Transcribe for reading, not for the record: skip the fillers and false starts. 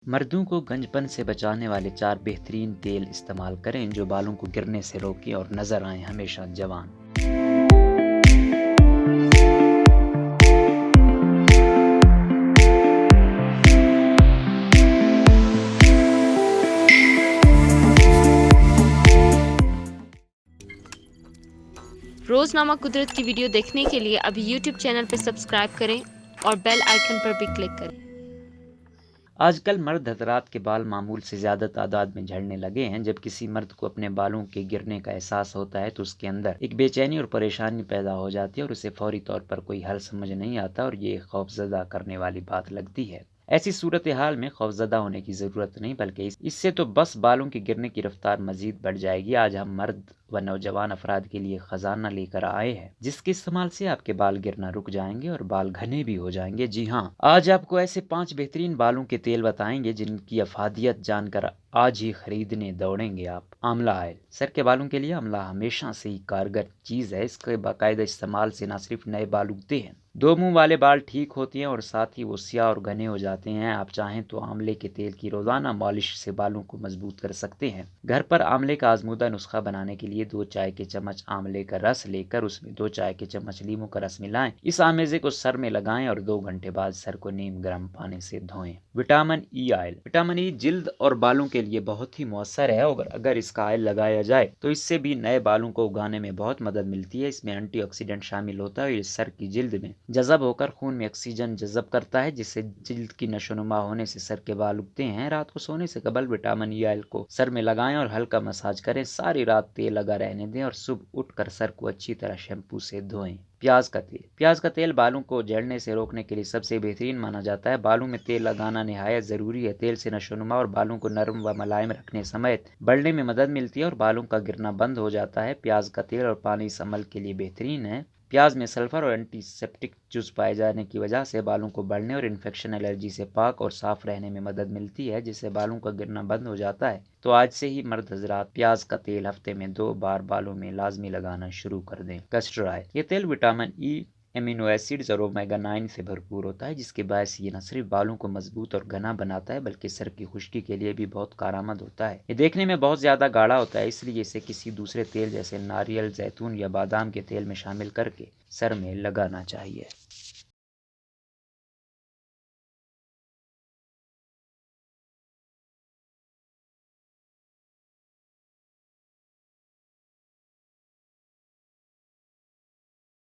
मर्दों को गंजपन से बचाने वाले 4 बेहतरीन तेल इस्तेमाल करें जो बालों को गिरने से रोकें और नजर आएं हमेशा जवान। रोजनामा कुदरत की वीडियो देखने के लिए अभी YouTube चैनल पर सब्सक्राइब करें और बेल आइकन पर भी क्लिक करें। आजकल मर्द हजरात के बाल मामूल से ज़्यादा तादाद में झड़ने लगे हैं। जब किसी मर्द को अपने बालों के गिरने का एहसास होता है तो उसके अंदर एक बेचैनी और परेशानी पैदा हो जाती है और उसे फौरी तौर पर कोई हल समझ नहीं आता और ये खौफजदा करने वाली बात लगती है। ऐसी सूरत हाल में खौफजदा होने की ज़रूरत नहीं, बल्कि इससे तो बस बालों के गिरने की रफ्तार मजीद बढ़ जाएगी। आज हम मर्द व नौजवान अफराद के लिए खजाना लेकर आए हैं जिसके इस्तेमाल से आपके बाल गिरना रुक जाएंगे और बाल घने भी हो जाएंगे। जी हाँ, आज आपको ऐसे 5 बेहतरीन बालों के तेल बताएंगे जिनकी अफादियत जानकर आज ही खरीदने दौड़ेंगे आप। आंवला ऑयल। सर के बालों के लिए आंवला हमेशा से ही कारगर चीज़ है। इसके बाकायदा इस्तेमाल से न सिर्फ नए बाल उगते हैं, 2 मुंह वाले बाल ठीक होते हैं और साथ ही वो स्याह और घने हो जाते हैं। आप चाहें तो आंवले के तेल की रोजाना मालिश से बालों को मजबूत कर सकते हैं। घर पर आंवले का आजमूदा नुस्खा बनाने के लिए 2 चाय के चम्मच आंवले का रस लेकर उसमें 2 चाय के चम्मच नींबू का रस मिलाएं। इस आमेजे को सर में लगाएं और 2 घंटे बाद सर को नीम गर्म पानी से धोएं। Vitamin E oil. Vitamin E जिल्द और बालों के लिए बहुत ही मौसर है और अगर इसका ऑयल लगाया जाए तो इससे भी नए बालों को उगाने में बहुत मदद मिलती है। इसमें एंटीऑक्सीडेंट शामिल होता है और ये सर की जिल्द में जज़ब होकर खून में ऑक्सीजन जज़ब करता है जिससे जिल्द की नशोनुमा होने से सर के बाल उगते हैं। रात को सोने से कबल विटामिन ई ऑयल को सर में लगाएं और हल्का मसाज करें। सारी रात तेल लगा रहने दें और सुबह उठकर सर को अच्छी तरह शैम्पू से धोएं। प्याज का तेल। प्याज का तेल बालों को झड़ने से रोकने के लिए सबसे बेहतरीन माना जाता है। बालों में तेल लगाना निहायत ज़रूरी है। तेल से नशोनुमा और बालों को नरम व मुलायम रखने समेत बढ़ने में मदद मिलती है और बालों का गिरना बंद हो जाता है। प्याज का तेल और पानी इस अमल के लिए बेहतरीन है। प्याज में सल्फर और एंटीसेप्टिक जुज पाए जाने की वजह से बालों को बढ़ने और इन्फेक्शन एलर्जी से पाक और साफ रहने में मदद मिलती है जिससे बालों का गिरना बंद हो जाता है। तो आज से ही मर्द हजरात प्याज का तेल हफ्ते में 2 बार बालों में लाजमी लगाना शुरू कर दें। Castor oil. ये तेल विटामिन ई, एमिनो एसिड्स और ओमेगा 9 से भरपूर होता है जिसके बायस ये न सिर्फ बालों को मजबूत और घना बनाता है बल्कि सर की खुश्की के लिए भी बहुत कारआमद होता है। ये देखने में बहुत ज़्यादा गाढ़ा होता है, इसलिए इसे किसी दूसरे तेल जैसे नारियल, जैतून या बादाम के तेल में शामिल करके सर में लगाना चाहिए।